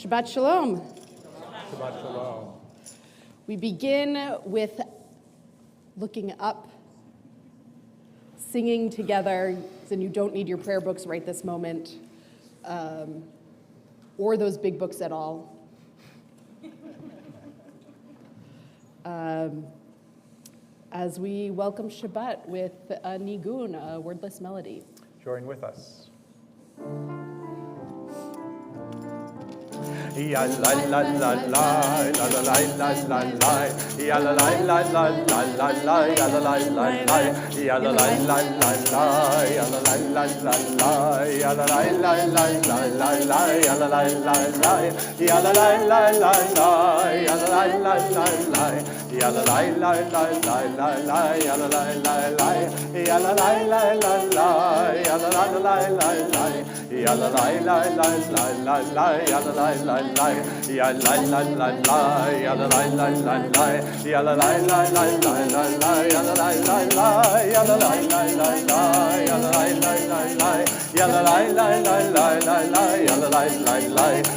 Shabbat Shalom. Shabbat Shalom. We begin with looking up, singing together, and you don't need your prayer books right this moment, or those big books at all. As we welcome Shabbat with a nigun, a wordless melody. Join with us. Ya la la la la la la la la la la ya la la la la la la la ya la la la la ya la la la la la ya la la la la la ya la la la la la la la ya la la la la ya la la la la la ya la la la la la ya la la la la la la la ya la la la la ya la la la la la ya la la la la la ya la la la la la la ya la la la ya la la la la ya la la la la la ya la la la la la la ya la la la la ya la la la la la ya la la la la la ya la la la la la la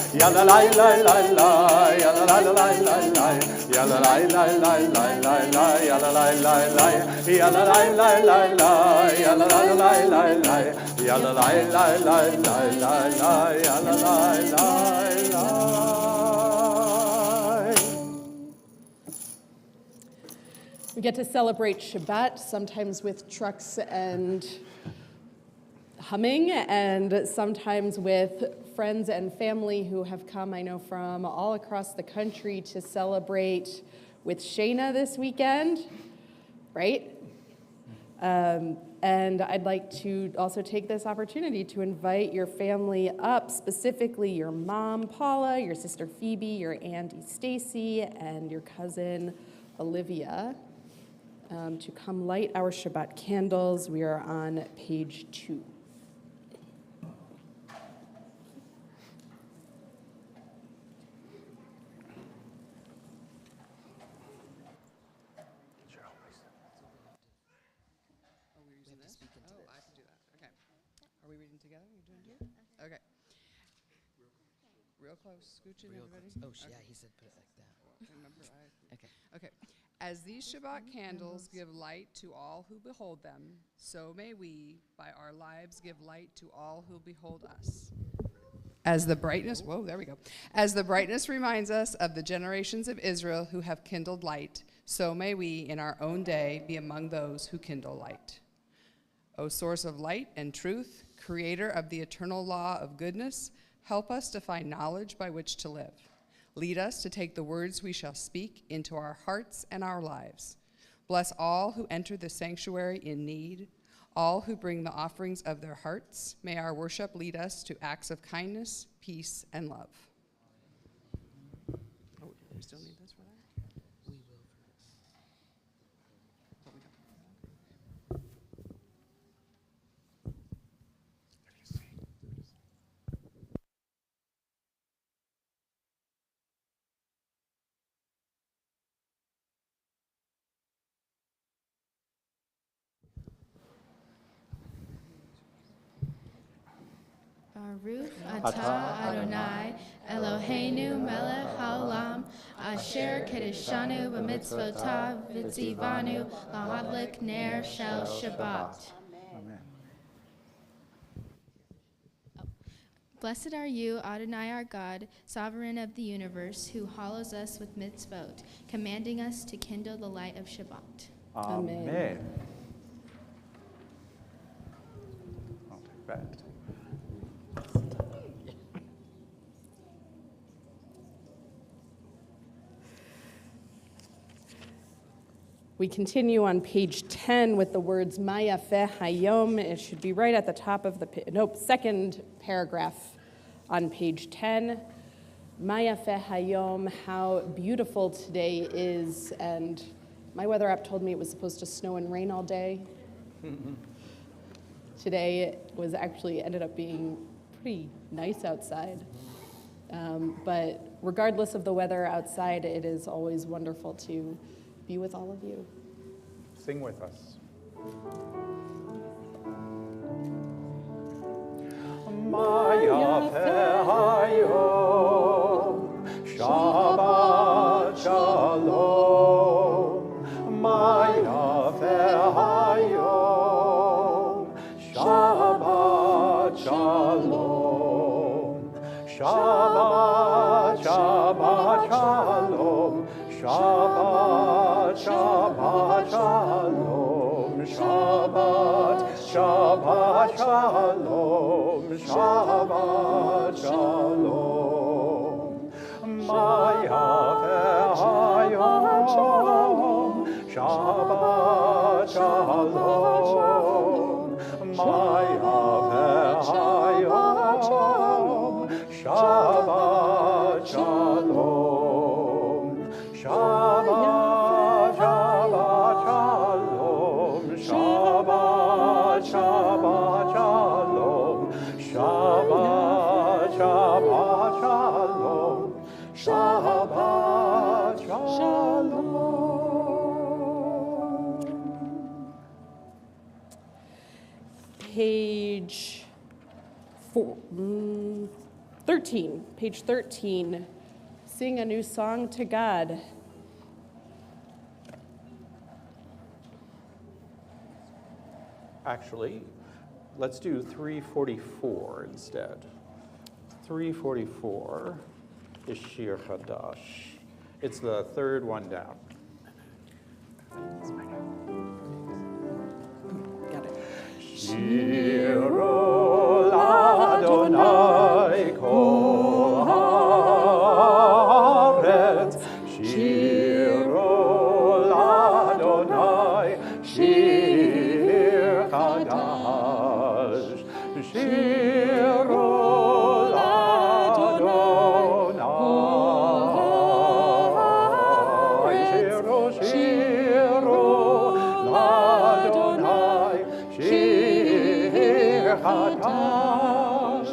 ya la la la la ya la la la la la ya la la la la la ya la la la la la la ya la la la la ya la la la la la ya la la la la la ya la la la la la la ya la la la la. We get to celebrate Shabbat, sometimes with trucks and humming, and sometimes with friends and family who have come, I know, from all across the country to celebrate with Shana this weekend, right? And I'd like to also take this opportunity to invite your family up, specifically your mom, Paula, your sister Phoebe, your auntie Stacy, and your cousin Olivia, to come light our Shabbat candles. We are on page 2. Okay. Real close, scooching everybody. Oh, yeah, he said put it like that. Okay. As these Shabbat candles give light to all who behold them, so may we, by our lives, give light to all who behold us. As the brightness reminds us of the generations of Israel who have kindled light, so may we, in our own day, be among those who kindle light. O source of light and truth, creator of the eternal law of goodness, help us to find knowledge by which to live. Lead us to take the words we shall speak into our hearts and our lives. Bless all who enter the sanctuary in need, all who bring the offerings of their hearts. May our worship lead us to acts of kindness, peace, and love. Oh, we still need this for that? We will. Baruch atah Adonai Eloheinu melech haolam asher kedeshanu b'mitzvotav v'tzivanu lahadlik ner shel Shabbat. Amen. Blessed are you, Adonai our God, sovereign of the universe, who hallows us with mitzvot, commanding us to kindle the light of Shabbat. Amen. I'll take that. We continue on page 10 with the words Maya Fe Hayom. It should be right at the top of the second paragraph on page 10. Maya Fe Hayom, how beautiful today is. And my weather app told me it was supposed to snow and rain all day. Today was actually ended up being pretty nice outside. But regardless of the weather outside, it is always wonderful to be with all of you. Sing with us. Maya Pe Hayom. Shabbat, Shabbat, Shalom. Shabbat, Shabbat, Shalom. Shabbat, Shabbat, Shalom. Shabbat, Shalom. Maya ve'ayom. Shabbat, Shalom. Maya ve'ayom. Shabbat, Shalom. Shabbat, Shabbat, Shalom. Shabbat, Shabbat, Shalom. Shabbat, Shabbat, Shalom. Shabbat, Shalom. Page 13. Page 13. Sing a new song to God. Actually, let's do 344 instead. 344 is Shir Chadash. It's the third one down. Got it. Shiro Adonai kol haaretz. Shiro Adonai shir chadash. Shiro Adonai. Shiro, shiro Adonai. Shir chadash.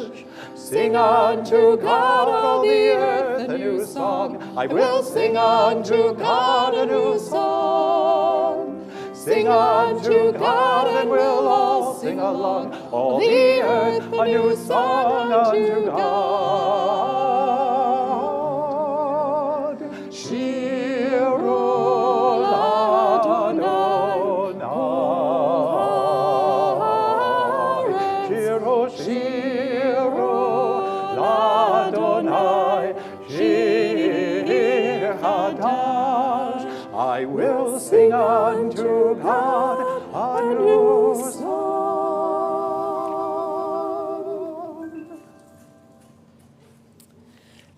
Sing unto God, all the earth, a new song. I will sing unto God a new song. Sing unto God, and we'll all sing along. All the earth, a new song unto God. Shirul Adonai. Shiro, shiro Adonai. Shir chadash. I will sing unto God a new song.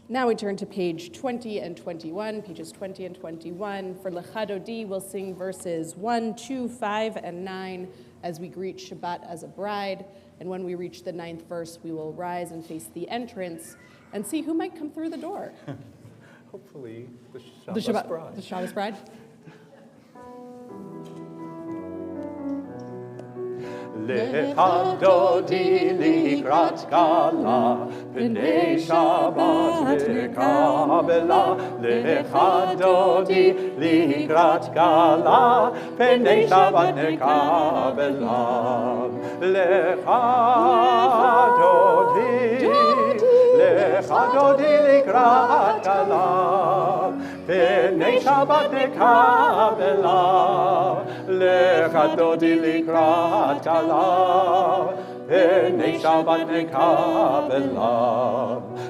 Now we turn to page 20 and 21, pages 20 and 21. For Lecha Dodi, we'll sing verses 1, 2, 5, and 9 as we greet Shabbat as a bride. And when we reach the 9th verse, we will rise and face the entrance and see who might come through the door. Hopefully, the The Shabbos bride. The Shabbos bride. Lecha Dodi likrat kala, Pnei Shabbat nekabela. Lecha Dodi likrat kala, Pnei Shabbat nekabela. Lecha Dodi likrat kala, Pnei Shabbat nekabela. Lecha Dodi likrat kala, Pnei Shabbat nekabela.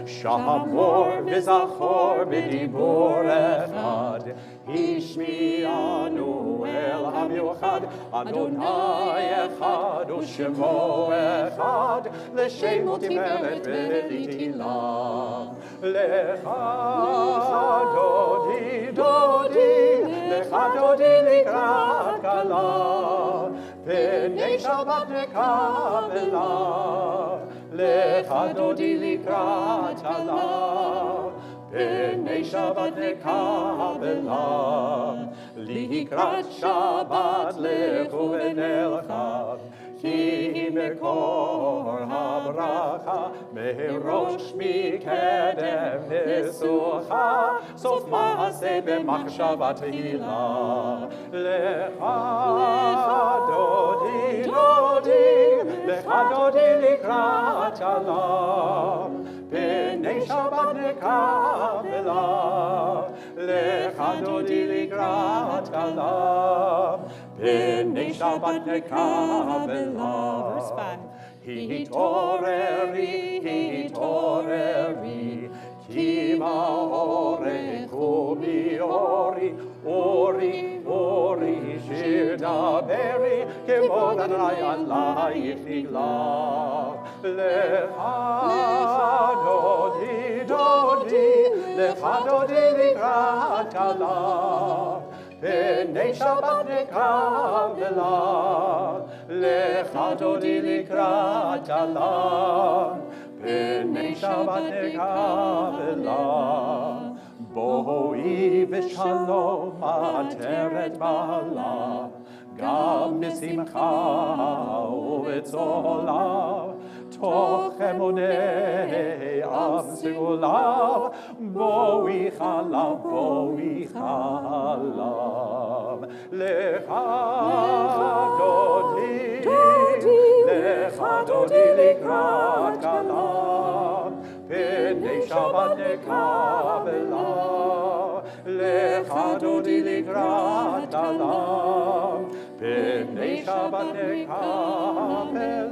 Shamor v'zachor b'dibur echad, Ishmi'anu el hamiuchad. Adonai echad u'shemo echad, L'shemo tiferet v'litila. Lecha Dodi, Dodi, Lecha Dodi likrat kala, Pnei Shabbat nekabela. Lecha Dodi likrat kala, Pnei Shabbat nekabela. Likrat Shabbat lechu v'nelcha, Ki mekor habracha, Merosh mikedem nisucha, Sof maaseh b'machshavat hila. Lecha Dodi, Dodi, Lecha Dodi likrat kala, Pnei Shabbat nekabela. Lecha Dodi likrat kala, Pnei Shabbat nekabela. Verse 5. Hitoreri, Kiva ore kubi ori, shida beri, kevod Adonai alayich niglav. Lecha dodi likrat kalav. Pnei Shabbat nekavelav. Lecha dodi likrat kalav. Pnei Shabbat nekavelav. Boi v'shalom ateret balav. Gam b'simcha u'b'tzolav. Toch emonei am segulav. Boi chalav. Lecha dodi likrat kalav. Pnei Shabbat nekavelav. Lecha dodi likrat kalav. Pnei Shabbat nekavelav.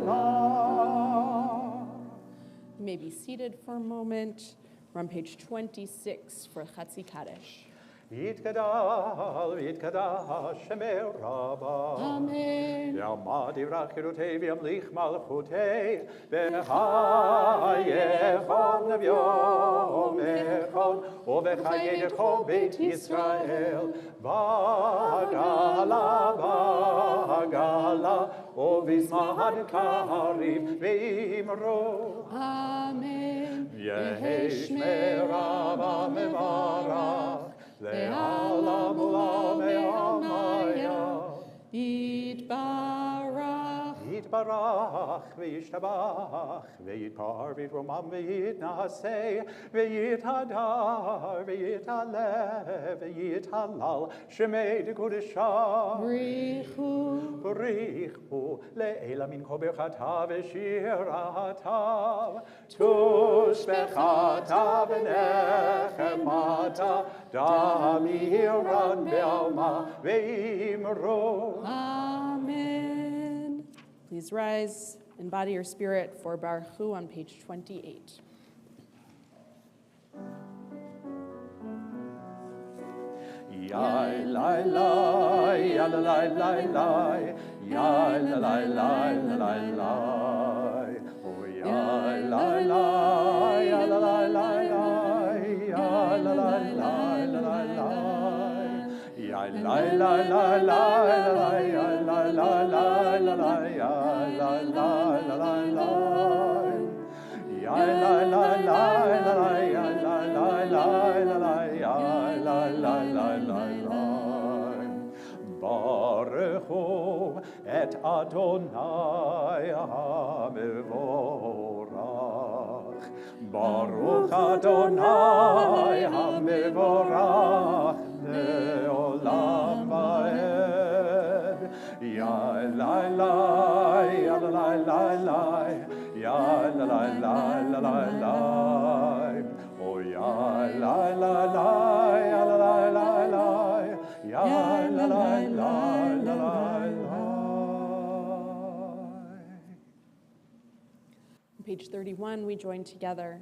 You may be seated for a moment. We're on page 26 for Chatzi Kaddish. Yitkadash Shemei Rabbah. Amen. Yamad Yivrach Chirutei v'yamlich malchutei v'chayechon nevyom echon u'v'chayechon Beit Yisrael v'gala u'v'zman kariv v'imro. Amen. Yehi Shmei Rabbah mevarach Le'alam u'lam me'amaya. Yitbarach v'yishtabach v'yitpar v'yitromam v'yitnaseh v'yithadar v'yitalev v'yithalal Shemei dekudesha B'richu le'ela min kol berchata v'shirata tushbechata v'nechemata damiran be'alma ve'imro. Amen. Please rise and body your spirit for Baruch Hu on page 28. Yai lai lai, ya la lai lai lai, yai la lai lai la lai lai, oh yai lai lai, ya la lai lai lai, yai la lai lai la lai lai, yai lai lai lai lai la lai, yai lai lai lai la lai, yai lai lai la lai lai, yai lai lai lai la lai, yai lai lai lai la lai, yai lai lai lai la lai. Baruch Hu et Adonai HaMevorach. Baruch Adonai HaMevorach le'olam va'ed. Yai lai lai, ya la lai lai lai, yai la lai lai la lai lai. Oh yai lai lai lai, ya la lai lai lai, yai la lai lai la lai lai. On page 31, we join together.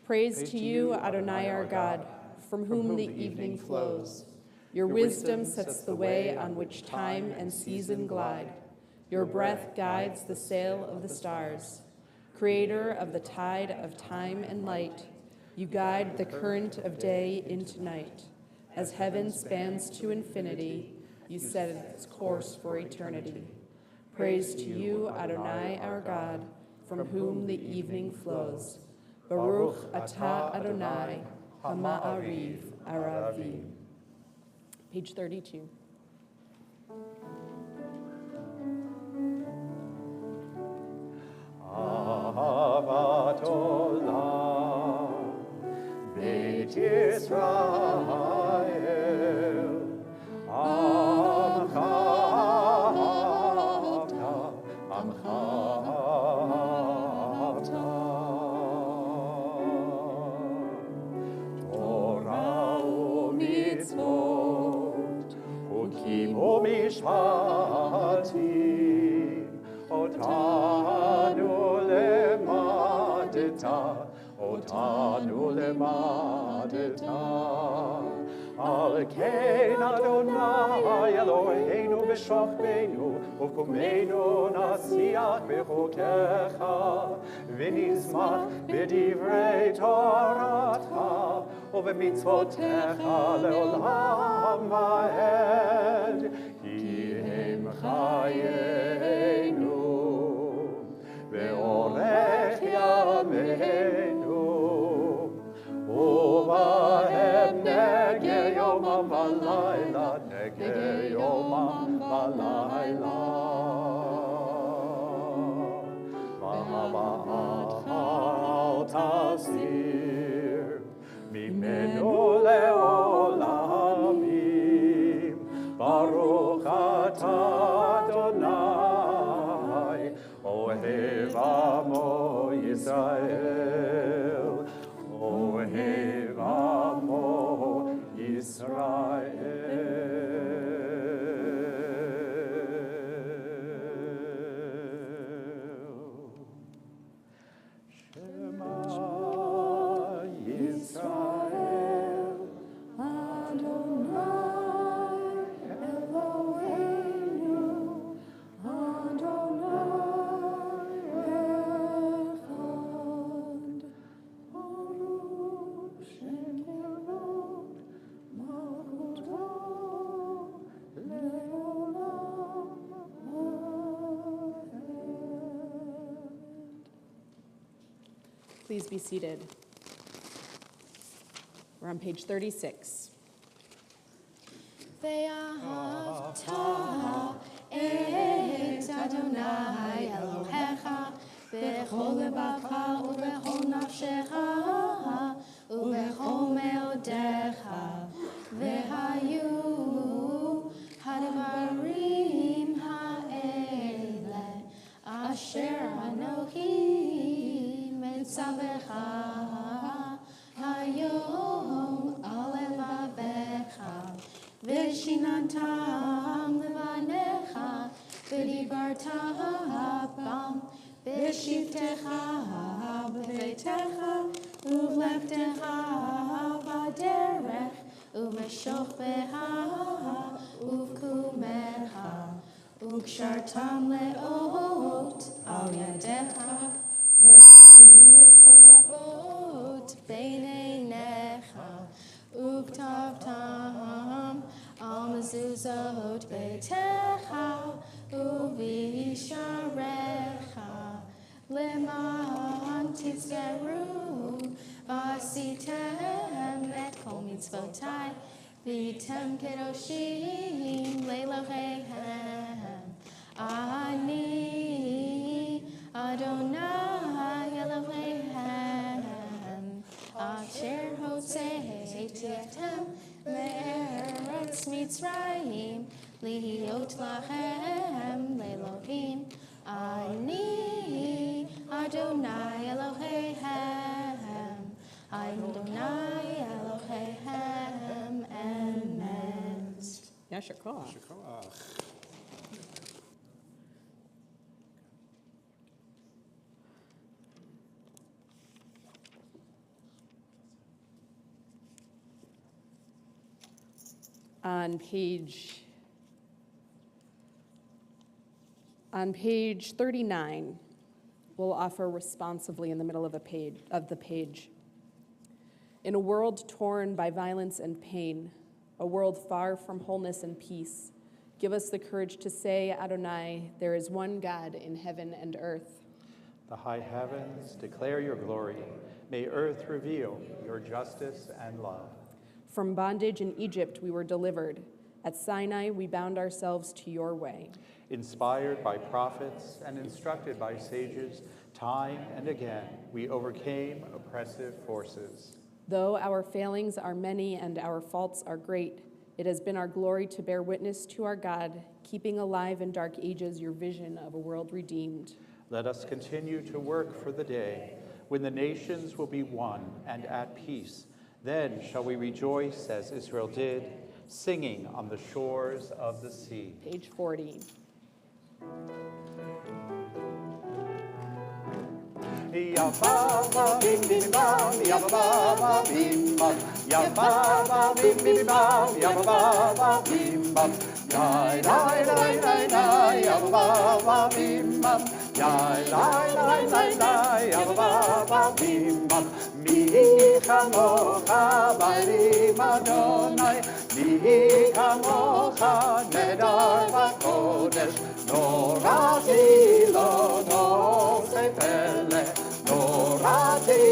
Praise to you, Adonai our God, from whom the evening flows. Your wisdom sets the way on which time and season glide. Your breath guides the sail of the stars. Creator of the tide of time and light, you guide the current of day into night. As heaven spans to infinity, you set its course for eternity. Praise to you, Adonai our God, from whom the evening flows. Baruch atah Adonai, Hama'ariv Aravim. Page 32. Ahavat olam, Beit Yisrael, Amcha ahavta, Amcha ahavta. Torah u'mitzvot, Hukim u'mishpat, למדתה, אותנו למדתה. על כן אדוני אלוהינו בשוכבנו, ובקומנו נשיח בחוקיך, ונשמח בדברי תורתך, ובמצוותיך לעולם ועד, כי הם חיינו, ואורך ימינו, ובהם נגה יומם ולילה, נגה יומם ולילה. והבאתך אל תסיר, ממנו לעולמים, ברוך אתה אדוני, אוהב עמו ישראל, אוהב עמו ישראל. שמע ישראל, אדוני אלוהינו, אדוני אחד, ברוך שם כבוד מלכותו לעולם ועד. Please be seated. We're on page 36. ואהבת את אדוני אלוהיך בכל לבבך ובכל נפשך ובכל מאודיך, והיו הדברים האלה אשר אנוכי מצווך היום על לבביך, ושיננתם לבניך, ודיברת בם בשבתך בביתך ובלכתך בדרך ובשוכבך ובקומך, וקשרתם לאות על ידיך, והיו תותפות בין עיניך, וכתבתם על מזוזות ביתך ובשעריך, למען תזכרו ועשיתם את כל מצוותי, והייתם קדושים לאלוהיכם. אני אדוני אלוהיכם, אשר הוצאתי אתכם מארץ מצרים, להיות לכם לאלוהים. אני אדוני אלוהיכם, אדוני אלוהיכם, אמן. Yasher koach. On page 39, we'll offer responsively in the middle of the page. In a world torn by violence and pain, a world far from wholeness and peace, give us the courage to say, Adonai, there is one God in heaven and earth. The high heavens declare your glory. May earth reveal your justice and love. From bondage in Egypt we were delivered. At Sinai we bound ourselves to your way. Inspired by prophets and instructed by sages, time and again we overcame oppressive forces. Though our failings are many and our faults are great, it has been our glory to bear witness to our God, keeping alive in dark ages your vision of a world redeemed. Let us continue to work for the day when the nations will be one and at peace. Then shall we rejoice as Israel did, singing on the shores of the sea. Page 40. Yabba bim bim bam, yabba bim bam, yabba bim bim bam, yabba bim bam, yai lai lai lai lai, yabba bim bam, yai lai lai lai lai, yabba bim bam. Mi chamocha b'rim Adonai, mi chamocha nedar v'kodesh, norati lo nose pele, norati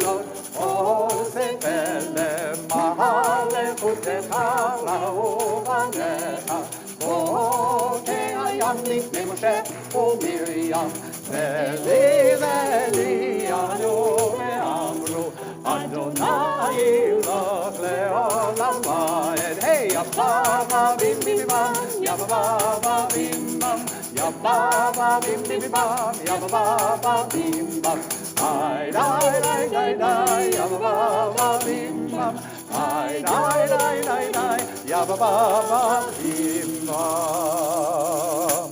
lo nose pele, mahalechutecha ra'uvanecha, Moshe hayam lifnei Moshe u'Miriam, veli veli anu ve'amru, Adonai ilach le'olam va'ed. Hey, yabba bim bim bam, yabba bim bam, yabba bim bim bam, yabba bim bam. Ay dai dai dai dai, yabba bim bam. Ay dai dai dai dai, yabba bim bam.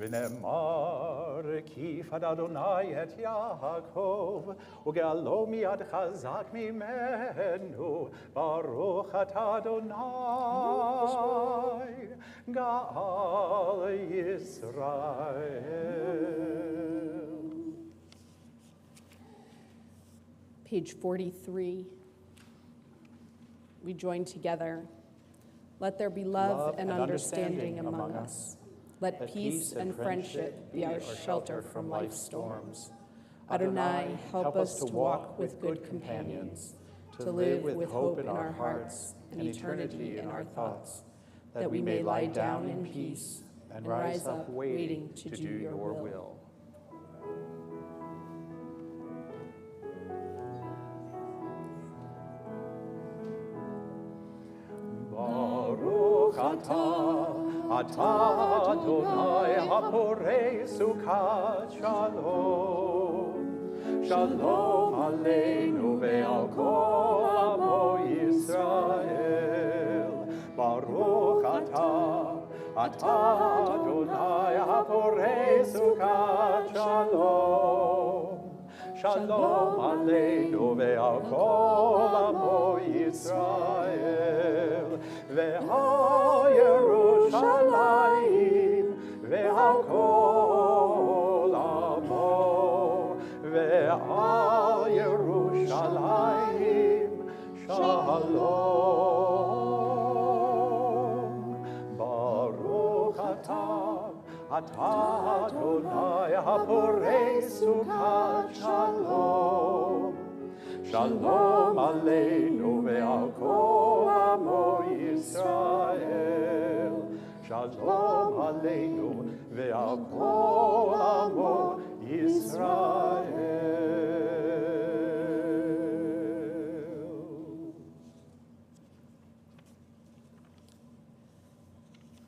V'nemar kifad Adonai et Yaakov, uge'alo miyad chazak mimenu, baruch ata Adonai, ga'al Yisrael. Page 43. We join together. Let there be love and understanding among us. Let peace and friendship be our shelter from life's storms. Adonai, help us to walk with good companions, to live with hope in our hearts and eternity in our thoughts, that we may lie down in peace and rise up waiting to do your will. Baruch atah Adonai haporei sukat shalom. Shalom aleinu ve'al kol amo Yisrael. Baruch atah Adonai haporei sukat shalom. Shalom aleinu ve'al kol amo Yisrael. Ve'al Yerushalayim ve'al kol amo. Ve'al Yerushalayim shalom. Baruch atah Adonai haporei sukat shalom. Shalom aleinu ve'al kol amo Yisrael. Shalom aleinu ve'al kol amo Yisrael.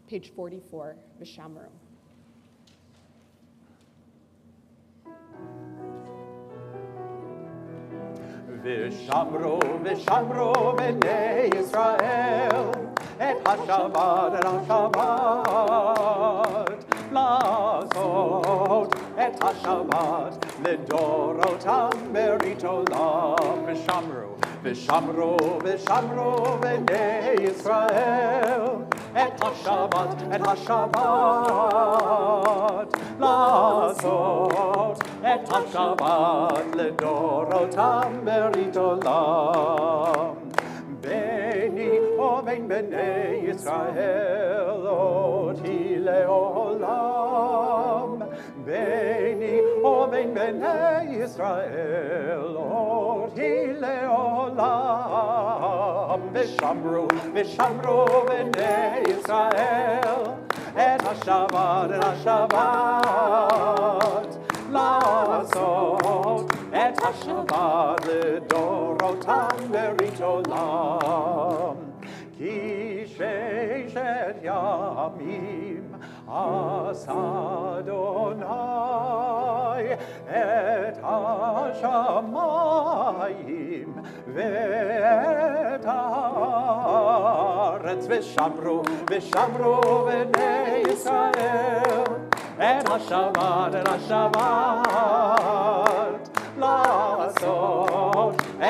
Page 44, Vishamru. Vishamru, Vishamru, b'nei Yisrael, et HaShabbat, lazot, et HaShabbat, lidorotam berit olam. Vishamru, Vishamru, Vishamru, b'nei Yisrael, et HaShabbat, lazot, et HaShabbat, lidorotam berit olam. Beni omen b'nei Yisrael, oti le'olam. Beni omen b'nei Yisrael, oti le'olam. Vishamru, Vishamru b'nei Yisrael, et HaShabbat, lazot, et HaShabbat lidorotam berit olam. Ki sheishet yamim as Adonai et hashamayim ve'et haaretz. Vishamru, Vishamru b'nei Yisrael, et HaShabbat,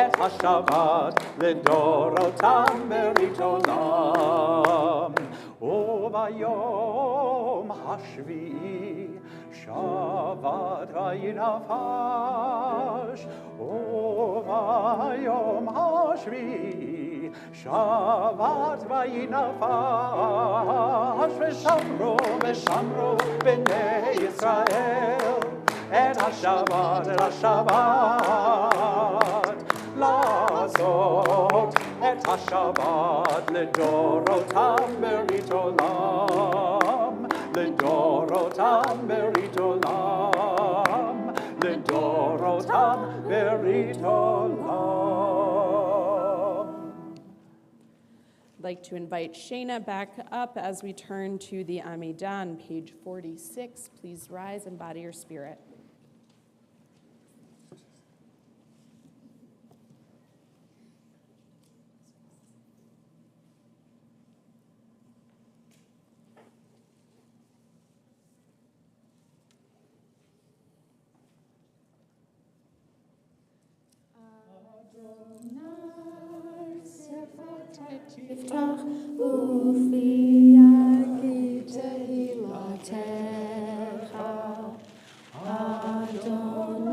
et HaShabbat לדורותם ברית עולם. וביום השביעי שבת וינפש, וביום השביעי שבת וינפש, ושמרו בני ישראל את השבת לעשות את השבת לדורותם ברית עולם, לדורותם ברית עולם, לדורותם ברית עולם. I'd like to invite Shayna back up as we turn to the Amidah on page 46. Please rise and body your spirit. יפתח ופי יגיד תהילתך. Adonai,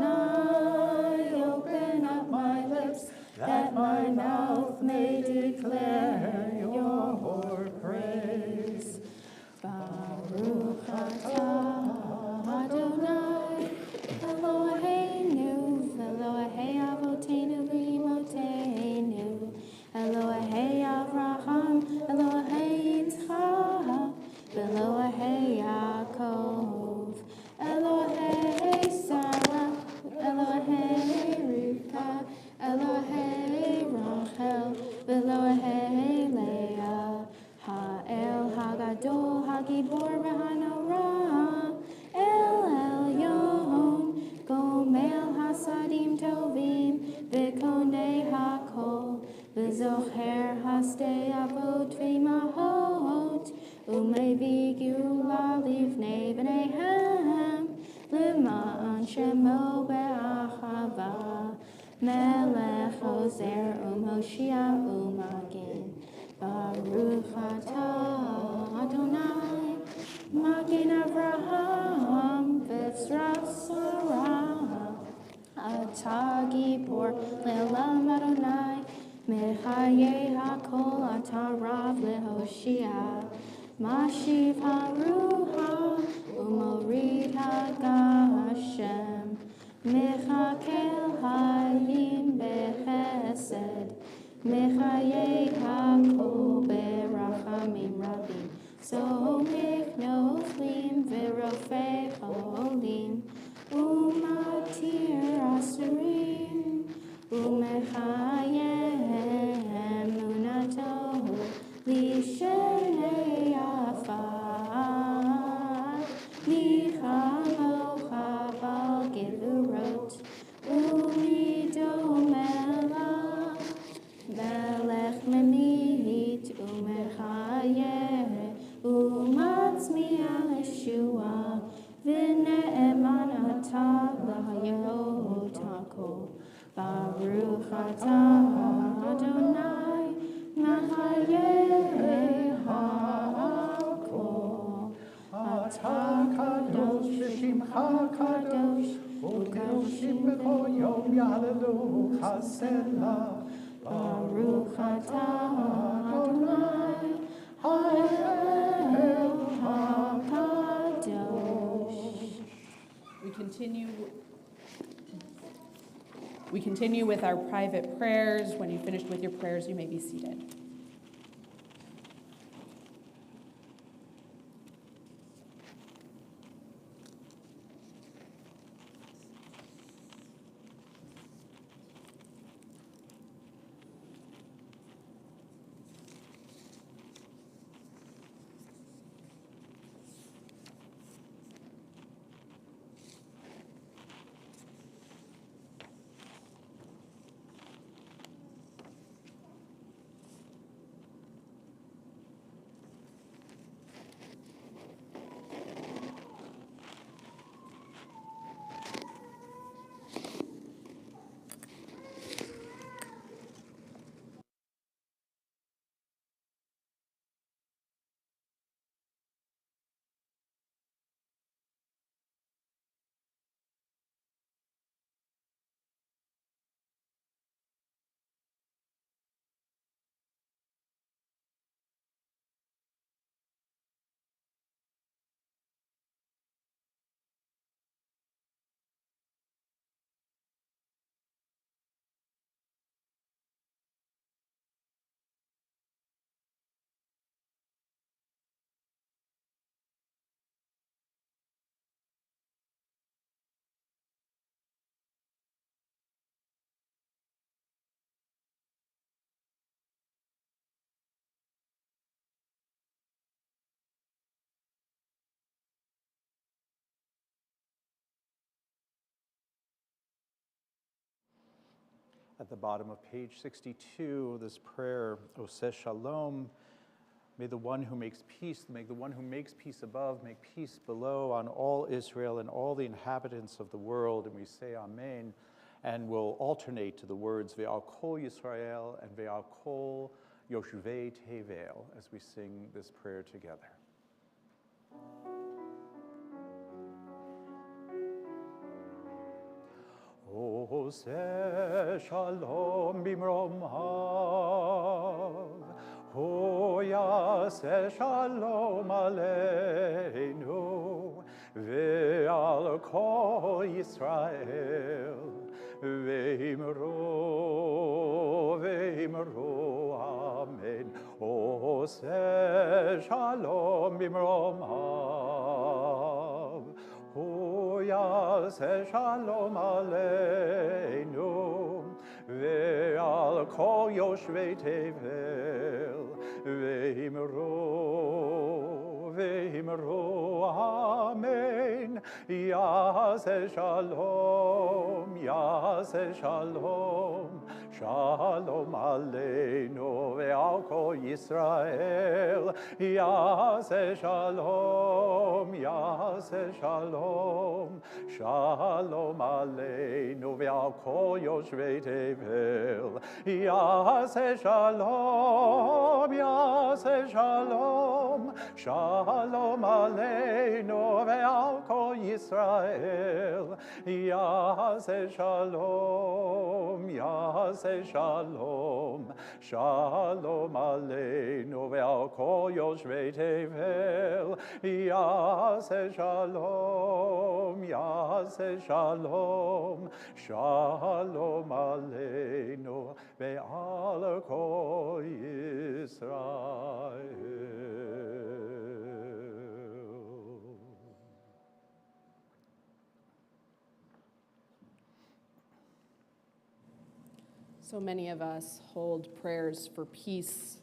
open up my lips, that my mouth may declare your praise. Baruch atah Adonai, Eloheinu, Elohei Avotenu v'Imotenu, Elohei Avraham, Elohei Yitzchak, Elohei Yaakov, Elohei Sarah, Elohei Rivka, Elohei Rachel, Elohei Leah, Ha'el Hagadol, Hagibor v'Hanorah, El Elyon, Gomel Hasadim Tovim, V'konei Hakol, V'zocher Hasdei Avot V'imahot, Umevi Gula Livnei B'neihem, L'ma'an Shemo Be'achava, Melech Ozer U'Moshia U'Magin, Baruch atah Adonai, Magin Avraham, V'tzras Sarah, Atah Gibor Le'olam Adonai, Mechayeh HaKol Atah Rav Lehoshia, Mashiv HaRuha, Umorid HaGashem, Mechakel Hayim Bechesed, Mechayeh HaKol Berachamim Rabim, Somech Noflim V'Rofei Cholim, Umatir Asurim, Umechayeh Emunatohu Lishenei Afar, Michalo Chaval Gevurot, Umido Melach, Melech Memit, Umechayeh, Umatzmiah Yeshua, V'ne'eman atah l'hayotako. Baruch atah Adonai, Mahayeh HaKol. Atah kadosh v'shimcha kadosh, u'kedoshim b'chol yom yahallelu chasela. Baruch atah Adonai, Hayel HaKadosh. We continue with our private prayers. When you've finished with your prayers, you may be seated. At the bottom of page 62, this prayer, Oseh Shalom, may the one who makes peace, above, make peace below on all Israel and all the inhabitants of the world. And we say Amen, and we'll alternate to the words Ve'al Kol Yisrael and Ve'al Kol Yoshvei Tevel as we sing this prayer together. Oseh Shalom bimromav, Hoyaseh Shalom aleinu, ve'al kol Yisrael, ve'imro amen. Oseh Shalom bimromav, Hoyaseh Shalom aleinu, ve'al kol yoshvei tevel, ve'imro amen. Yaseh shalom, shalom aleinu, ve'al kol Yisrael. Yaseh shalom, shalom aleinu, ve'al kol yoshvei tevel. Yaseh shalom, shalom aleinu, ve'al kol Yisrael. Yaseh shalom, shalom aleinu, ve'al kol yoshvei tevel. Yaseh shalom, shalom aleinu, ve'al kol Yisrael. So many of us hold prayers for peace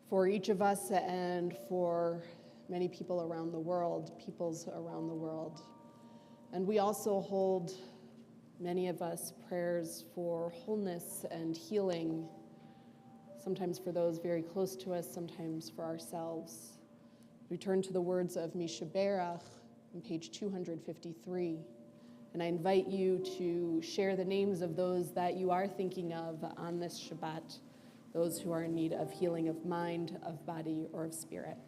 for each of us and for many people around the world, peoples around the world. And we also hold, many of us, prayers for wholeness and healing, sometimes for those very close to us, sometimes for ourselves. We turn to the words of Mishaberach on page 253. And I invite you to share the names of those that you are thinking of on this Shabbat, those who are in need of healing of mind, of body, or of spirit.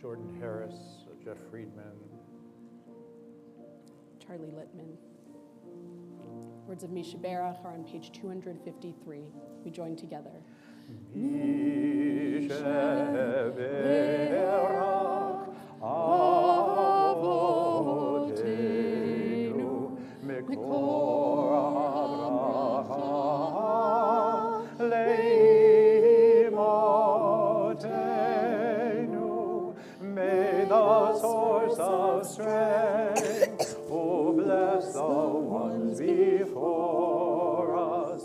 Jordan Harris, Jeff Friedman, Charlie Littman. Words of Mishaberach are on page 253. We join together. Mishaberach of strength. Oh, bless the ones before us.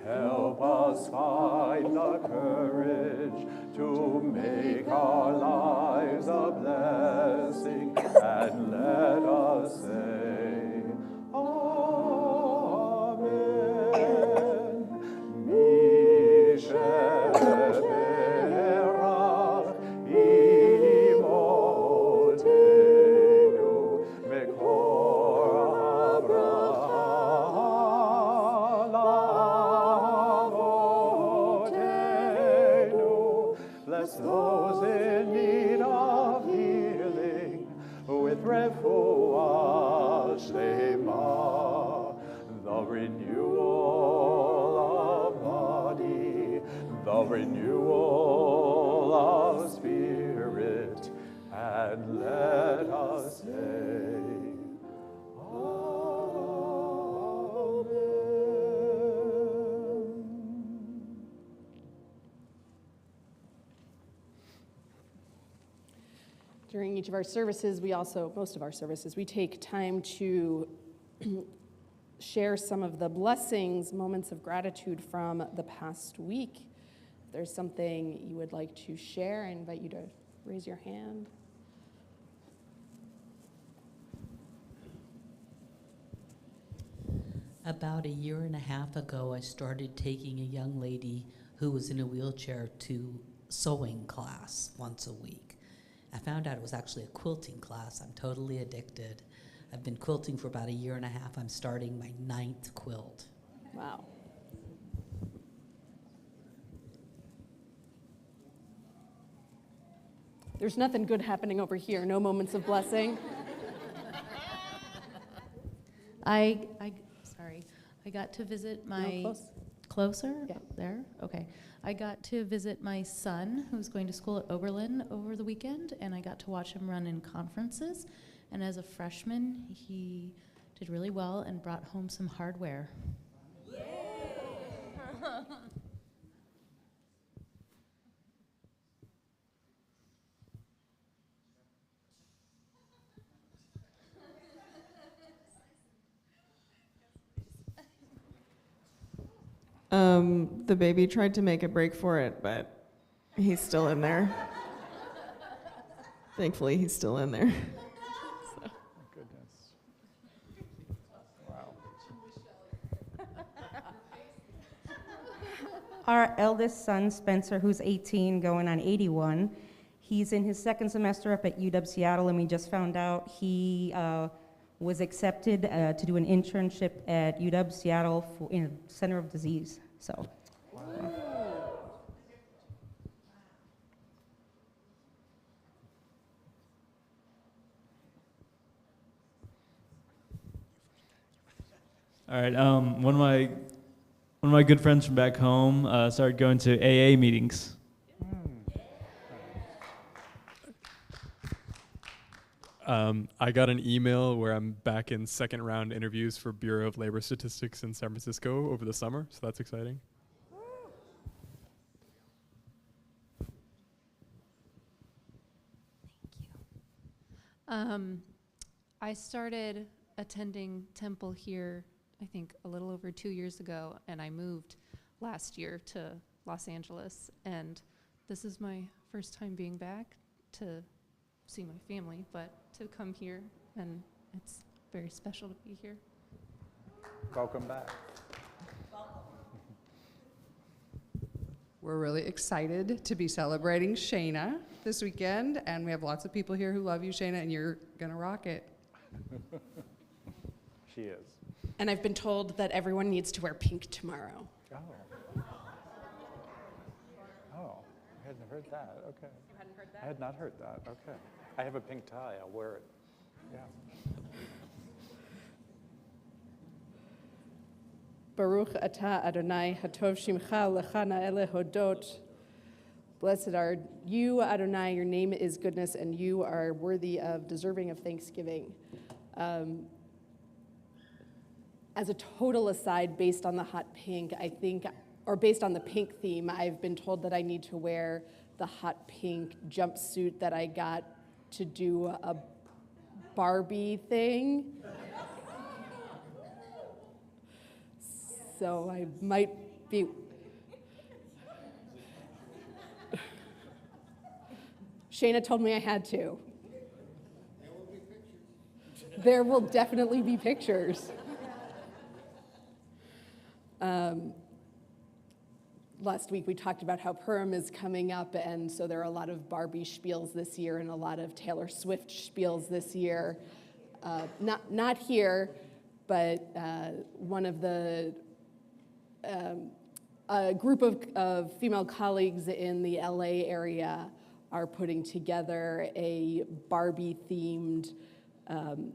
Help us find the courage to make our lives a blessing, and let us say, Amen. Mi sheberach imotenu mekor Avraham. Bless those in need of healing with refuah shlema, the renewal of body, the renewal of spirit, and let us say, Amen. During each of our services, most of our services, we take time to share some of the blessings, moments of gratitude from the past week. If there's something you would like to share, I invite you to raise your hand. About a year and a half ago, I started taking a young lady who was in a wheelchair to sewing class once a week. I found out it was actually a quilting class. I'm totally addicted. I've been quilting for about a year and a half. I'm starting my 9th quilt. Wow. There's nothing good happening over here. No moments of blessing. I got to visit my... No, close. Closer? Yeah. There? Okay. I got to visit my son, who's going to school at Oberlin over the weekend, and I got to watch him run in conferences. And as a freshman, he did really well and brought home some hardware. The baby tried to make a break for it, but he's still in there. Thankfully, he's still in there. Goodness. Wow. Our eldest son, Spencer, who's 18, going on 81, he's in his second semester up at UW Seattle, and we just found out he was accepted to do an internship at UW Seattle in the Center of Disease. So. All right. One of my good friends from back home started going to AA meetings. I got an email where I'm back in second round interviews for Bureau of Labor Statistics in San Francisco over the summer, so that's exciting. I started attending Temple here, I think a little over 2 years ago, and I moved last year to Los Angeles, and this is my first time being back to see my family, but to come here, and it's very special to be here. Welcome back. We're really excited to be celebrating Shayna this weekend, and we have lots of people here who love you, Shayna, and you're gonna rock it. She is. And I've been told that everyone needs to wear pink tomorrow. Oh. Oh, I hadn't heard that. Okay. You hadn't heard that? I had not heard that. Okay. I have a pink tie. I'll wear it. Yeah. Baruch atah Adonai hatov shimcha lecha na'eleh hodot. Blessed are you, Adonai, your name is goodness, and you are worthy of deserving of thanksgiving. As a total aside, based on the hot pink, I think, or based on the pink theme, I've been told that I need to wear the hot pink jumpsuit that I got to do a Barbie thing. So I might be. Shayna told me I had to. There will definitely be pictures. Last week we talked about how Purim is coming up, and so there are a lot of Barbie spiels this year and a lot of Taylor Swift spiels this year. Not here, but one of the a group of female colleagues in the LA area are putting together a Barbie-themed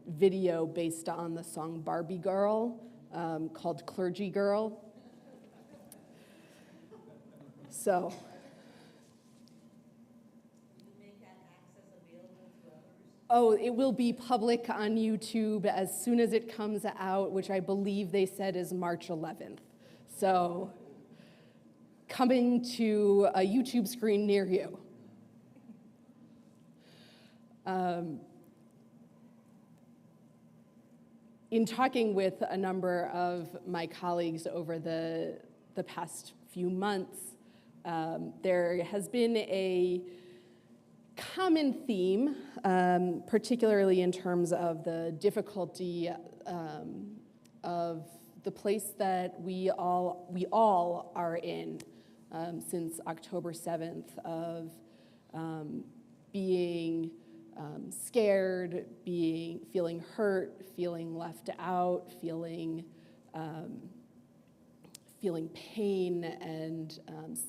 video based on the song Barbie Girl called Clergy Girl. So. Oh, it will be public on YouTube as soon as it comes out, which I believe they said is March 11th. So, coming to a YouTube screen near you. In talking with a number of my colleagues over the past few months, there has been a common theme, particularly in terms of the difficulty of the place that we all are in since October 7th, of being scared, feeling hurt, feeling left out, feeling pain and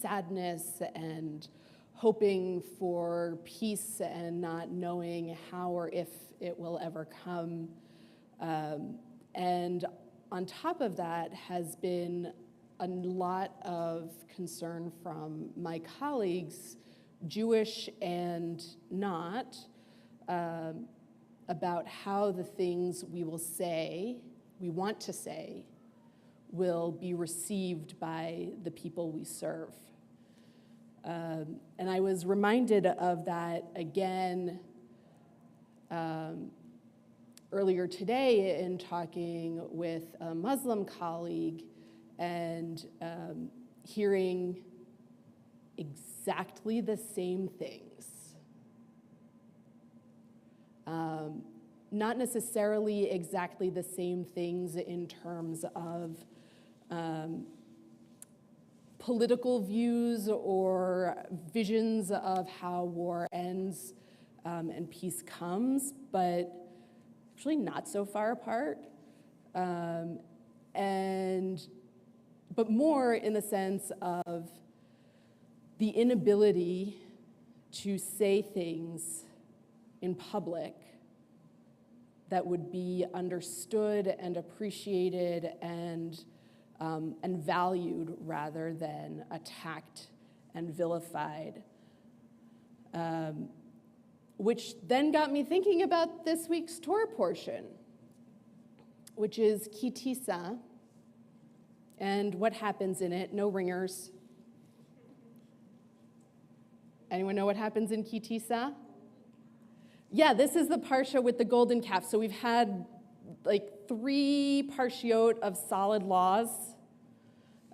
sadness, and hoping for peace and not knowing how or if it will ever come. And on top of that has been a lot of concern from my colleagues, Jewish and not, about how the things we want to say, will be received by the people we serve. And I was reminded of that again earlier today in talking with a Muslim colleague and hearing exactly the same things. Not necessarily exactly the same things in terms of political views or visions of how war ends and peace comes, but actually not so far apart. But more in the sense of the inability to say things in public that would be understood and appreciated and valued rather than attacked and vilified. Which then got me thinking about this week's Torah portion, which is Ki Tisa, and what happens in it. No ringers. Anyone know what happens in Ki Tisa? Yeah, this is the parsha with the golden calf. So we've had like 3 parshiot of solid laws.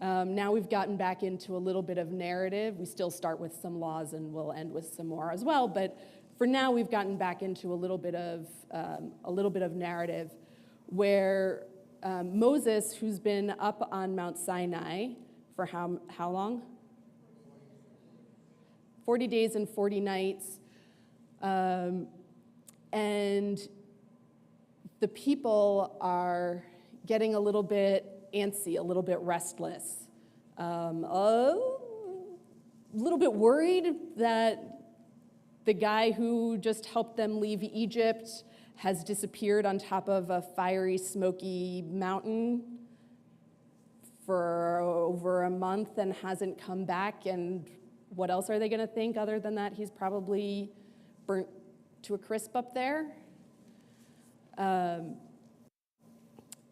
Now we've gotten back into a little bit of narrative. We still start with some laws and we'll end with some more as well. But for now, we've gotten back into a little bit of narrative, where Moses, who's been up on Mount Sinai for how long? 40 days and 40 nights. And the people are getting a little bit antsy, a little bit restless, a little bit worried that the guy who just helped them leave Egypt has disappeared on top of a fiery, smoky mountain for over a month and hasn't come back. And what else are they going to think other than that he's probably burnt to a crisp up there?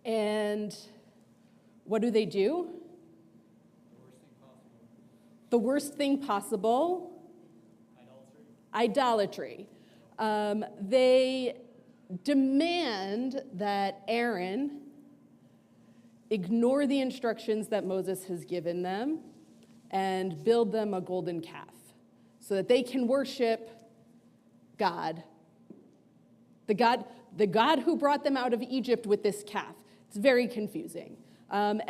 And what do? The worst thing possible. Idolatry. They demand that Aaron ignore the instructions that Moses has given them and build them a golden calf so that they can worship God, the God who brought them out of Egypt with this calf. It's very confusing. And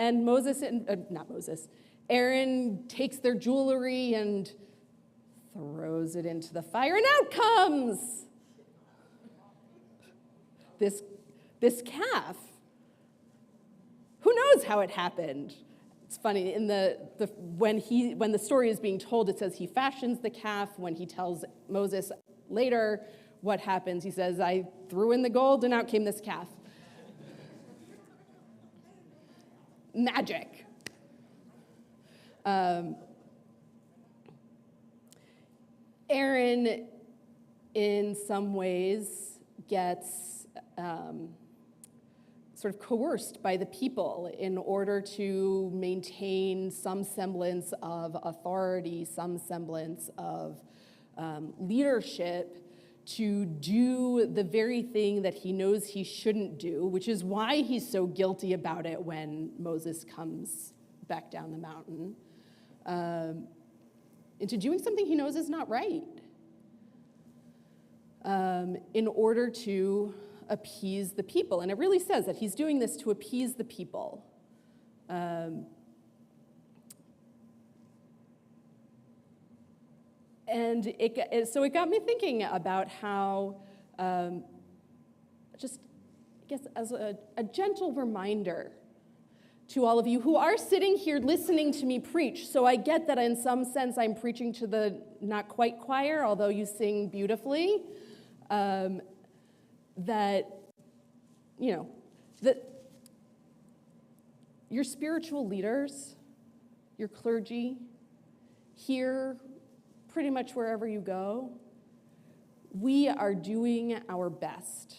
Aaron takes their jewelry and throws it into the fire, and out comes this calf. Who knows how it happened? It's funny, in when the story is being told, it says he fashions the calf. When he tells Moses later what happens, he says, I threw in the gold and out came this calf. Magic. Aaron, in some ways, gets sort of coerced by the people in order to maintain some semblance of authority, some semblance of leadership, to do the very thing that he knows he shouldn't do, which is why he's so guilty about it when Moses comes back down the mountain, into doing something he knows is not right, in order to appease the people. And it really says that he's doing this to appease the people. And so it got me thinking about how, just, I guess, as a gentle reminder to all of you who are sitting here listening to me preach. So I get that in some sense I'm preaching to the not quite choir, although you sing beautifully. That, that your spiritual leaders, your clergy, here, pretty much wherever you go, we are doing our best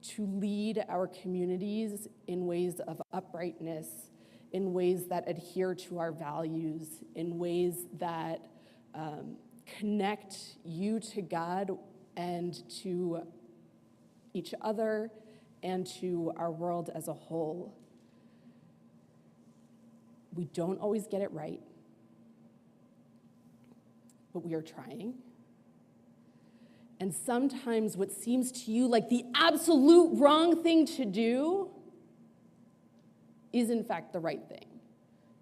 to lead our communities in ways of uprightness, in ways that adhere to our values, in ways that connect you to God and to each other and to our world as a whole. We don't always get it right, but we are trying. And sometimes what seems to you like the absolute wrong thing to do is in fact the right thing.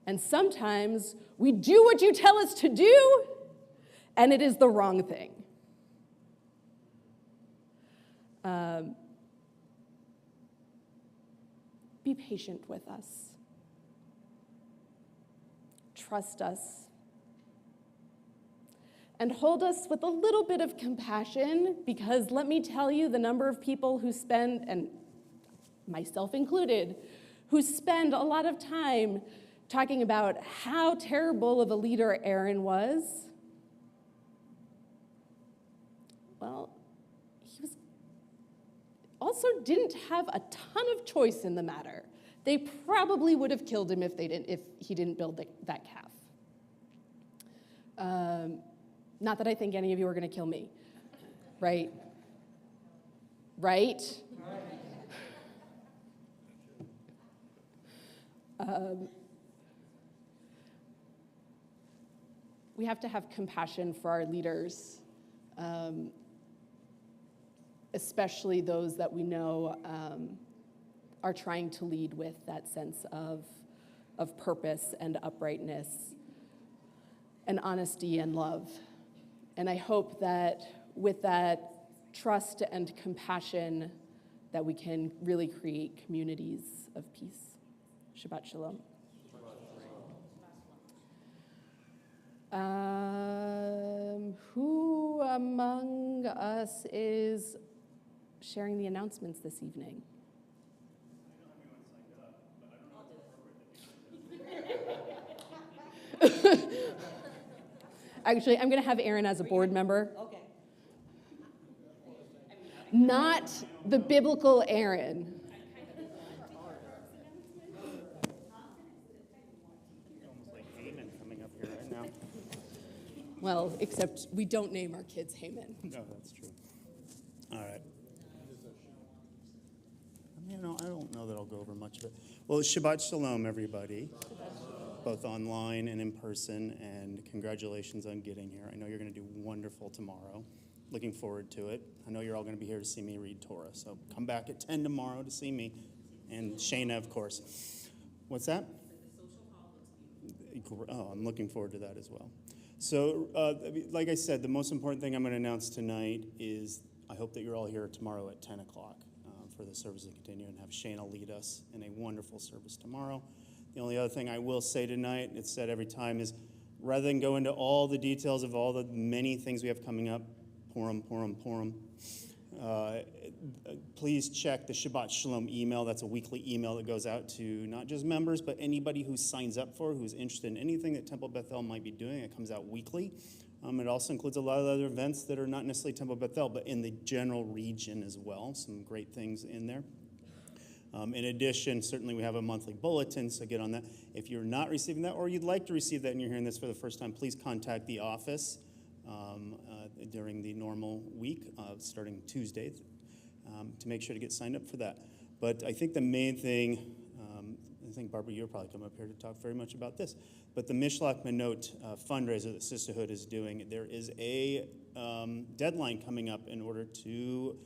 And sometimes we do what you tell us to do, and it is the wrong thing. Be patient with us. Trust us. And hold us with a little bit of compassion, because let me tell you, the number of people who spend, and myself included, who spend a lot of time talking about how terrible of a leader Aaron was, well, he was also didn't have a ton of choice in the matter. They probably would have killed him if he didn't build that calf. Not that I think any of you are going to kill me, right? Right? We have to have compassion for our leaders, especially those that we know are trying to lead with that sense of purpose and uprightness and honesty and love. And I hope that with that trust and compassion that we can really create communities of peace. Shabbat Shalom. Who among us is sharing the announcements this evening? Actually, I'm going to have Aaron as a board member. Okay. Not the biblical Aaron. Almost like Haman coming up here right now. Well, except we don't name our kids Haman. No, that's true. All right. I don't know that I'll go over much of it. Well, Shabbat Shalom, everybody, both online and in person, and congratulations on getting here. I know you're going to do wonderful tomorrow. Looking forward to it. I know you're all going to be here to see me read Torah, so come back at 10 tomorrow to see me, and Shayna, of course. What's that? Oh, I'm looking forward to that as well. So, like I said, the most important thing I'm going to announce tonight is I hope that you're all here tomorrow at 10 o'clock for the service to continue, and have Shayna lead us in a wonderful service tomorrow. The only other thing I will say tonight, it's said every time, is rather than go into all the details of all the many things we have coming up, Purim, please check the Shabbat Shalom email. That's a weekly email that goes out to not just members, but anybody who signs up for, who's interested in anything that Temple Bethel might be doing. It comes out weekly. It also includes a lot of other events that are not necessarily Temple Bethel, but in the general region as well. Some great things in there. In addition, certainly we have a monthly bulletin, so get on that. If you're not receiving that, or you'd like to receive that and you're hearing this for the first time, please contact the office during the normal week, starting Tuesday, to make sure to get signed up for that. But I think the main thing, I think, Barbara, you'll probably come up here to talk very much about this, but the Mishlach Manot fundraiser that Sisterhood is doing, there is a deadline coming up in order to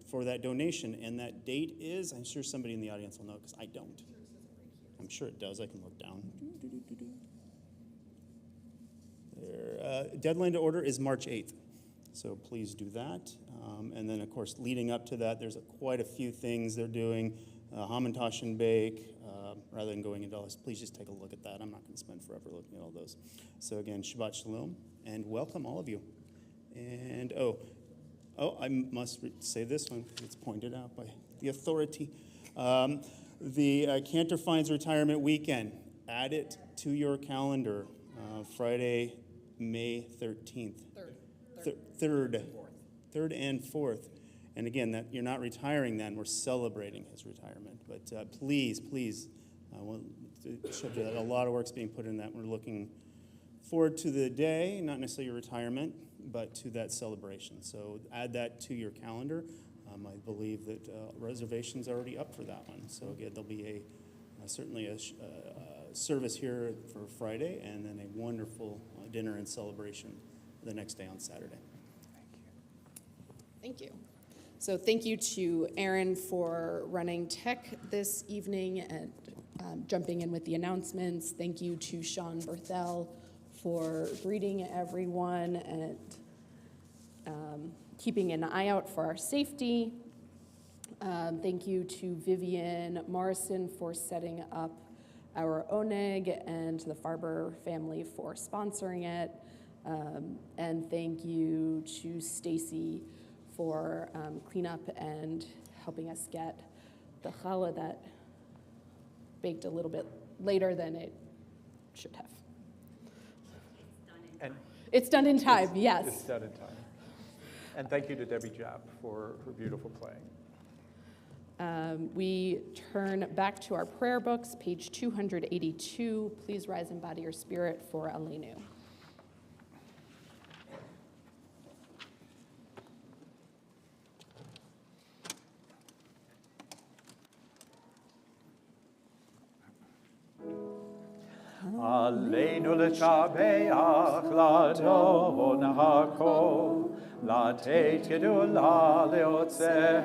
for that donation, and that date is, I'm sure somebody in the audience will know because I don't. I'm sure it does. I can look down. Deadline to order is March 8th, so please do that. And then, of course, leading up to that, there's quite a few things they're doing. Hamantash and Bake, rather than going into all this, please just take a look at that. I'm not going to spend forever looking at all those. So again, Shabbat Shalom, and welcome all of you. And I must say this one because it's pointed out by the authority. The Cantor Fines Retirement Weekend, add it to your calendar. Friday, May 13th. Third and fourth. And again, that you're not retiring then, we're celebrating his retirement. But please, a lot of work's being put in that. We're looking forward to the day, not necessarily your retirement, but to that celebration. So add that to your calendar. I believe that reservations are already up for that one. So again, there'll be certainly a service here for Friday, and then a wonderful dinner and celebration the next day on Saturday. Thank you. So thank you to Aaron for running tech this evening and jumping in with the announcements. Thank you to Sean Berthel for greeting everyone and keeping an eye out for our safety. Thank you to Vivian Morrison for setting up our Oneg, and to the Farber family for sponsoring it. And thank you to Stacy for cleanup and helping us get the challah that baked a little bit later than it should have. And it's done in time, yes. It's done in time. And thank you to Debbie Japp for her beautiful playing. We turn back to our prayer books, page 282. Please rise and body your spirit for Aleinu. Aleinu l'shabeach l'adon hakol, לתת גדולה ליוצר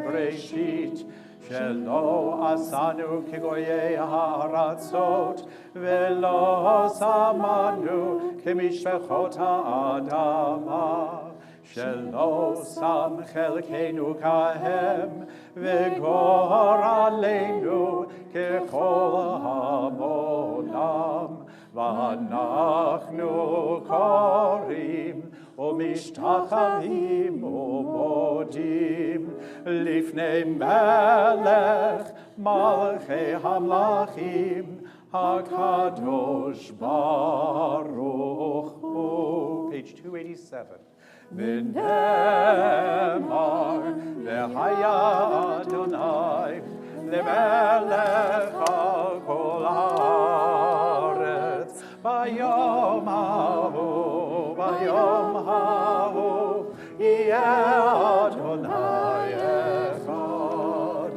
בראשית, שלא עשנו כגויי הארצות, ולא שמנו כמשפחות האדמה, שלא שם חלקנו כהם, וגורלנו ככל העולם, ואנחנו קוראים ומשתחווים ומודים לפני מלך מלכי המלכים הקדוש ברוך הוא. Page 287. ונאמר והיה אדוני למלך על כל הארץ ביום ההוא יהיה אדוני אחד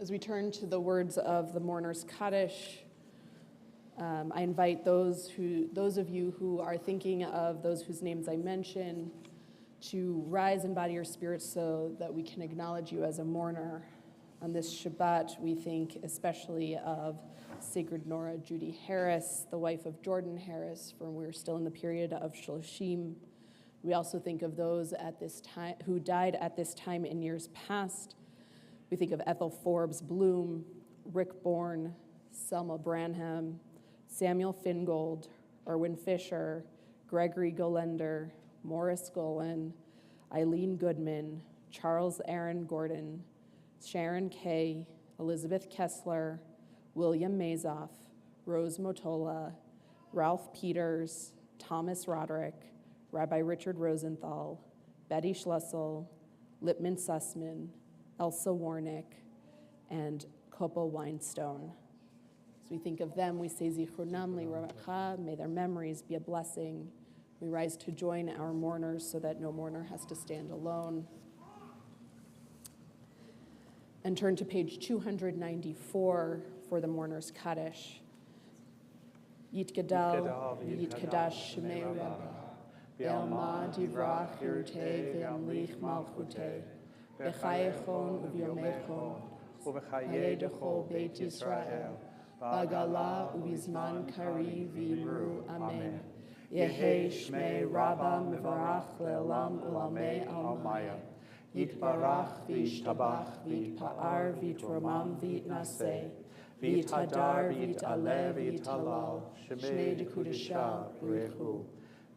As we turn to the words of the mourner's Kaddish, I invite those of you who are thinking of those whose names I mention to rise and body your spirits so that we can acknowledge you as a mourner. On this Shabbat, we think especially of Sacred Nora Judy Harris, the wife of Jordan Harris, for we're still in the period of Shloshim. We also think of those at this time who died at this time in years past. We think of Ethel Forbes Bloom, Rick Bourne, Selma Branham, Samuel Fingold, Erwin Fisher, Gregory Golender, Morris Golan, Eileen Goodman, Charles Aaron Gordon, Sharon Kay, Elizabeth Kessler, William Mazoff, Rose Motola, Ralph Peters, Thomas Roderick, Rabbi Richard Rosenthal, Betty Schlussel, Lipman Sussman, Elsa Warnick, and Kopo Weinstone. As we think of them, we say Zichronam Livracha, may their memories be a blessing. We rise to join our mourners so that no mourner has to stand alone. And turn to page 294 for the mourner's Kaddish. Yitgadal, Yitkadash Shemei Rabba, Be'alma Divrach Yirtei Ve'amlich Malchutei, B'chayechon U'vyomechon, U'v'chayedechol Beit Yisrael, Ba'gala U'bizman Kari V'imru Amen. Yehei Shmei Rabba Mivarach Le'olam U'lamei Almaya. Yitbarach v'yishtabach v'yitpa'ar v'yitromam v'yitnaseh v'yithadar v'yit'aleh v'yithalal shmei dekudesha b'rechu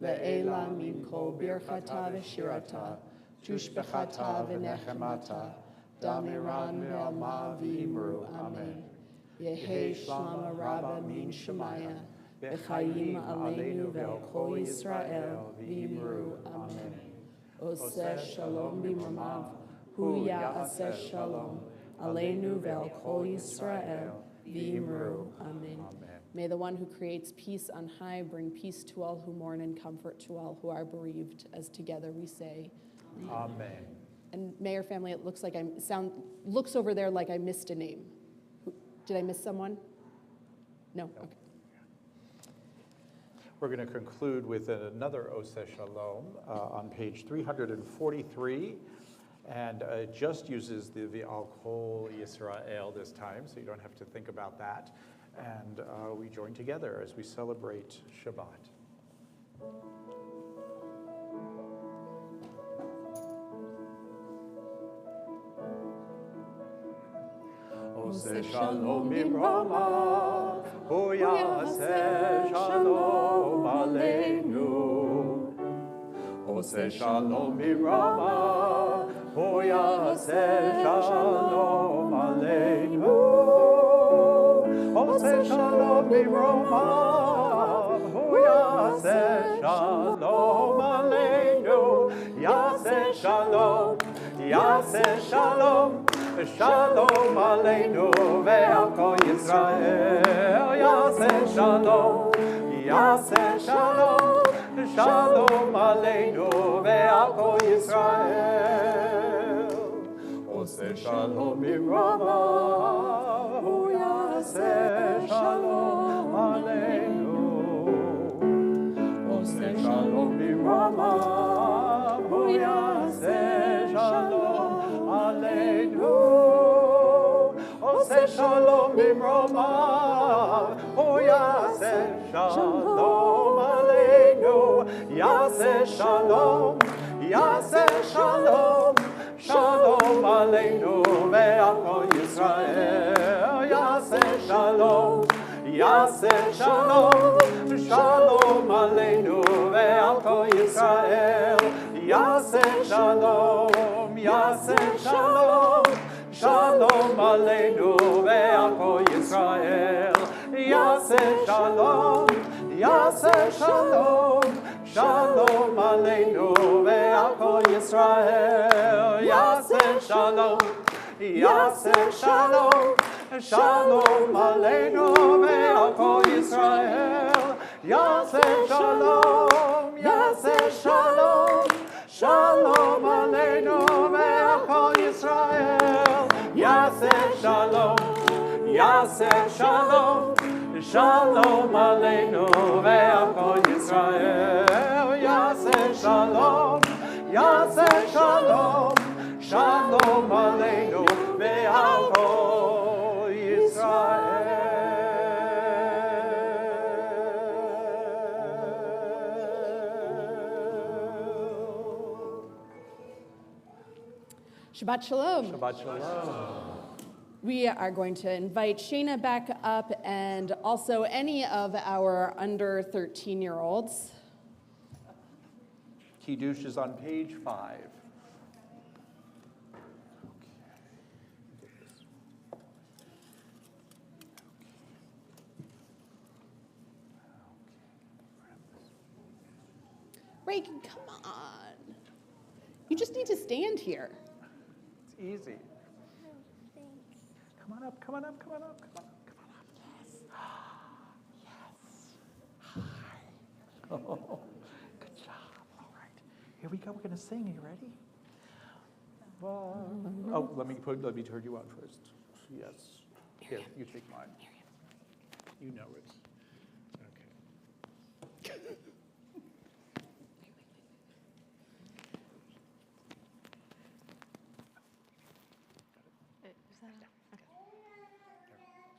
le'ela min kol birchata v'shirata tushbechata v'nechemata damiran ve'alma v'imru amen. Yehei shlama rabba min shemaya v'chayim aleinu ve'al kol Yisrael v'imru amen. Oseh shalom b'mamav, hu ya'aseh shalom, aleinu ve'al kol Yisrael, v'imru, amen. May the one who creates peace on high bring peace to all who mourn and comfort to all who are bereaved, as together we say, Amen. And Mayor family, it looks like looks over there like I missed a name. Did I miss someone? No? Okay. We're going to conclude with another Oseh Shalom on page 343, and it just uses the V'al Kol Yisrael this time, so you don't have to think about that. And we join together as we celebrate Shabbat. Oseh Shalom B'Rama, Hu Ya'aseh Shalom Aleinu. Oseh Shalom B'Rama, Hu Ya'aseh Shalom Aleinu. Oseh Shalom B'Rama, Hu Ya'aseh Shalom Aleinu. Ya'aseh Shalom, Ya'aseh Shalom. Shalom Aleinu ve'al kol Yisrael, Yaseh Shalom, Yaseh Shalom, Shalom Aleinu ve'al kol Yisrael. Oseh Shalom b'Rama, Hu Yaseh Shalom Aleinu. Oseh Shalom b'Rama, Hu Yaseh Shalom Aleinu. Oseh Shalom b'Roma, Hu Yaseh Shalom Aleinu. Yaseh Shalom, Yaseh Shalom, Shalom Aleinu ve'al kol Yisrael. Yaseh Shalom, Yaseh Shalom, Shalom Aleinu ve'al kol Yisrael. Yaseh Shalom, Yaseh Shalom, Shalom Aleinu ve'al kol Yisrael. Yaseh Shalom, Yaseh Shalom, Shalom Aleinu ve'al kol Yisrael. Yaseh Shalom, Yaseh Shalom, Shalom Aleinu ve'al kol Yisrael. Yaseh Shalom, Yaseh Shalom, Shalom Aleinu ve'al kol Yisrael. Yaseh Shalom. Yaseh Shalom, Shalom Aleinu ve'al kol Yisrael. Yaseh Shalom, Yaseh Shalom, Shalom Aleinu ve'al kol Yisrael. Shabbat Shalom. Shabbat Shalom. We are going to invite Shayna back up and also any of our under 13-year-olds. Kiddush is on page 5. Reagan, come on. You just need to stand here. It's easy. Come on up, come on up, come on up, come on up, come on up. Yes. Yes. Hi. Oh, good job. All right. Here we go. We're going to sing. Are you ready? Oh, let me turn you on first. Yes. Here, you take mine. You know it. Okay.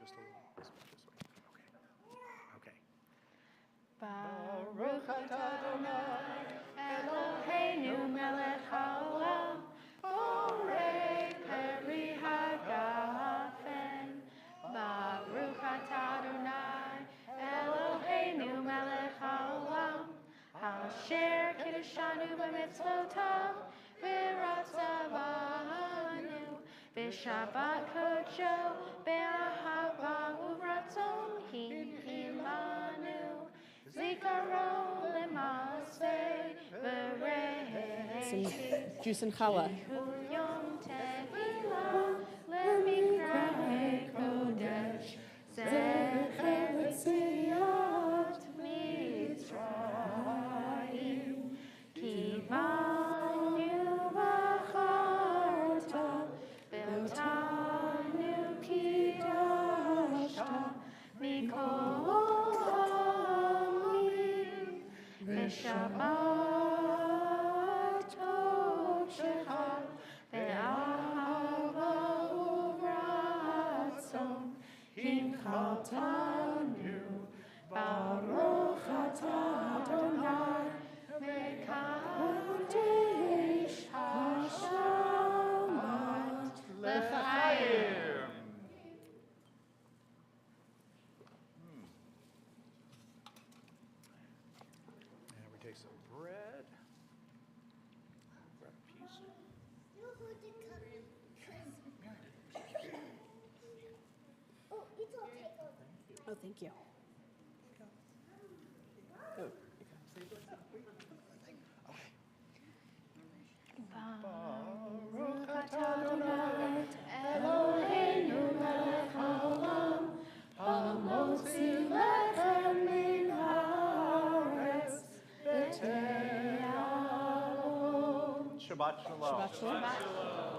Just a little this way. Okay. Baruch atah Adonai Eloheinu melech haolam borei peri hagafen. Baruch atah Adonai Eloheinu melech haolam asher kiddushanu b'mitzvotav v'ratzah banu v'shabbat kodsho be'ahava u'ratzon himanu zikaron lemaseh v're'eh Some juice and challah. yom tehilah lemikra'e kodesh zecher l'tziat Mitzrayim ki banu b'charta v'otanu kidashta mikol ha'amim v'shabbat kodshecha ve'ahava u'ratzon hinchaltanu baruch atah Adonai mekadesh hashamat l'chaim. And we take some bread. Grab a piece. Oh, thank you. Baruch atah Adonai Eloheinu melech haolam hamotzi lechem min haaretz v'te'alon. Shabbat Shalom. Shabbat Shalom.